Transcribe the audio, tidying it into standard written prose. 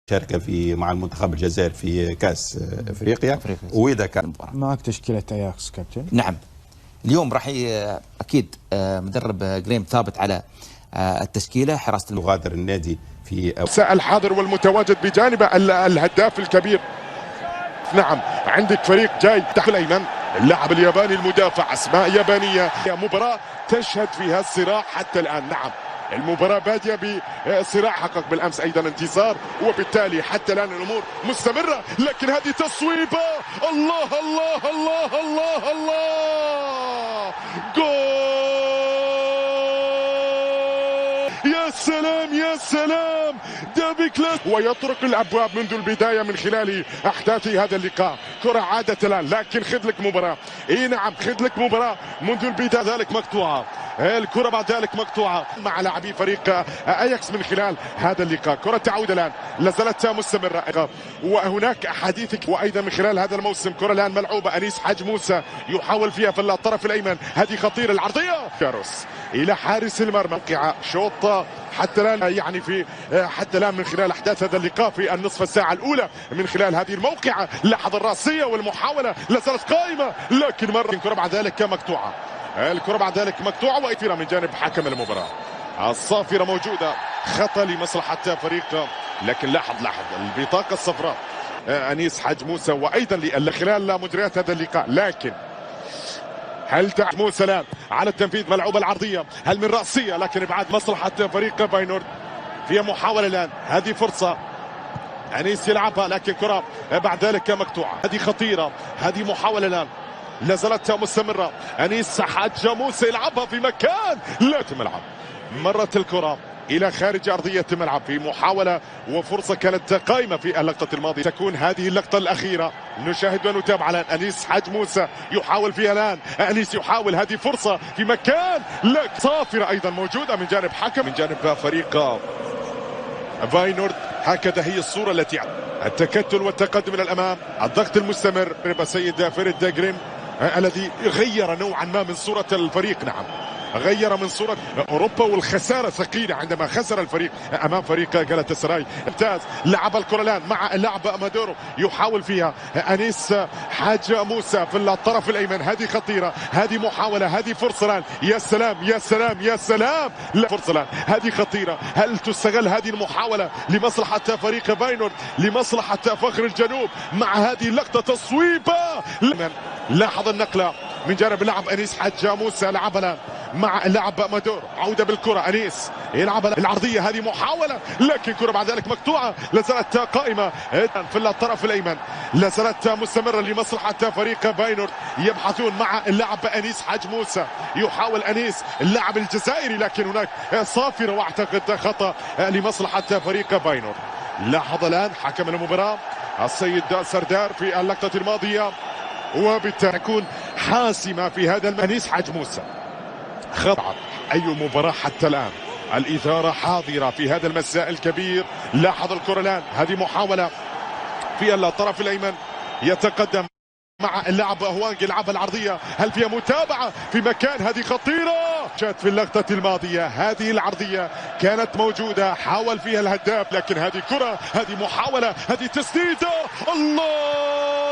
شارك مع المنتخب الجزائر في كاس افريقيا واذا كان معك تشكيله اياكس كابتن. نعم اليوم راح اكيد مدرب جريم ثابت على التشكيله. حراسه مغادر النادي في الحاضر والمتواجد بجانب الهداف الكبير. نعم عندك فريق جاي تحت الايمن، اللاعب الياباني المدافع، اسماء يابانيه. مباراه تشهد فيها الصراع حتى الان. نعم المباراة بادية بصراع، حقق بالأمس أيضا انتصار، وبالتالي حتى الآن الأمور مستمرة. لكن هذه تصويبة، الله الله الله الله الله، جول! يا سلام يا سلام، دافي كلاس ويطرق الأبواب منذ البداية من خلال أحداث هذا اللقاء. كرة عادت الآن، لكن خذ لك مباراة. إي نعم خذ لك مباراة منذ البداية، ذلك مقطوعة الكرة بعد ذلك مقطوعة مع لاعبي فريق اياكس من خلال هذا اللقاء. كرة تعود الآن، لازالت مستمرة، وهناك حديثك وأيضا من خلال هذا الموسم. كرة الآن ملعوبة، أنيس حاج موسى يحاول فيها في الطرف الأيمن، هذه خطيرة العرضية كاروس إلى حارس المرمى. موقع شوط حتى الآن يعني في حتى الآن من خلال أحداث هذا اللقاء في النصف الساعة الأولى من خلال هذه الموقعة. لحظة الرأسية والمحاولة لازالت قائمة، لكن مرة الكرة بعد ذلك مقطوعة. الكرة بعد ذلك مقطوعة وإثيرا من جانب حكم المباراة. الصافرة موجودة، خطأ لمصلحة فريق، لكن لاحظ البطاقة الصفراء أنيس حاج موسى وأيضا خلال مجريات هذا اللقاء. لكن هل موسى الآن على التنفيذ، ملعوبة العرضية، هل من رأسية، لكن ابعاد مصلحة فريق باينورد. فيها محاولة الآن، هذه فرصة أنيس يلعبها، لكن كرة بعد ذلك مقطوعة. هذه خطيرة، هذه محاولة الآن لازالت مستمرة. أنيس حاج موسى يلعبها في مكان لا الملعب، مرت الكرة إلى خارج أرضية الملعب في محاولة وفرصة كانت قائمة في اللقطة الماضية. تكون هذه اللقطة الأخيرة، نشاهد ونتابع الآن. أنيس حاج موسى يحاول فيها الآن، أنيس يحاول، هذه فرصة في مكان، لك صافرة أيضا موجودة من جانب حكم من جانب فريق فاينورد. هكذا هي الصورة التي التكتل والتقدم إلى الأمام، الضغط المستمر. السيد فريد جريم الذي غير نوعا ما من صورة الفريق. نعم غير من صورة أوروبا، والخسارة ثقيلة عندما خسر الفريق أمام فريق جالاتا سراي. ممتاز، لعب الكرة الآن مع اللاعب مادورو، يحاول فيها أنيس حاج موسى في الطرف الأيمن، هذه خطيرة، هذه محاولة، هذه فرصة الآن. يا سلام يا سلام يا سلام، لا فرصة الآن، هذه خطيرة. هل تستغل هذه المحاولة لمصلحة فريق باينورد، لمصلحة فخر الجنوب مع هذه اللقطة؟ تصويبة، لاحظ النقلة من جانب اللاعب أنيس حاج موسى، لعب الآن مع اللاعب مادور، عودة بالكرة، أنيس يلعب العرضية، هذه محاولة، لكن كرة بعد ذلك مقطوعة. لازالت قائمة في الطرف الأيمن، لازالت مستمرة لمصلحة فريق باينورد. يبحثون مع اللاعب أنيس حاج موسى، يحاول أنيس اللاعب الجزائري، لكن هناك صافرة واعتقد خطأ لمصلحة فريق باينورد. لاحظ الآن حكم المباراة السيد سردار في اللقطة الماضية، وبالتالي تكون حاسمة في هذا أنيس حاج موسى. خطأ أي مباراة حتى الآن، الإثارة حاضرة في هذا المساء الكبير. لاحظ الكرة الآن، هذه محاولة في الطرف الأيمن، يتقدم مع اللاعب هوانج، يلعبها العرضية، هل فيها متابعة في مكان، هذه خطيرة. شات في اللقطة الماضية هذه العرضية كانت موجودة، حاول فيها الهداف، لكن هذه كرة، هذه محاولة، هذه تسديدة، الله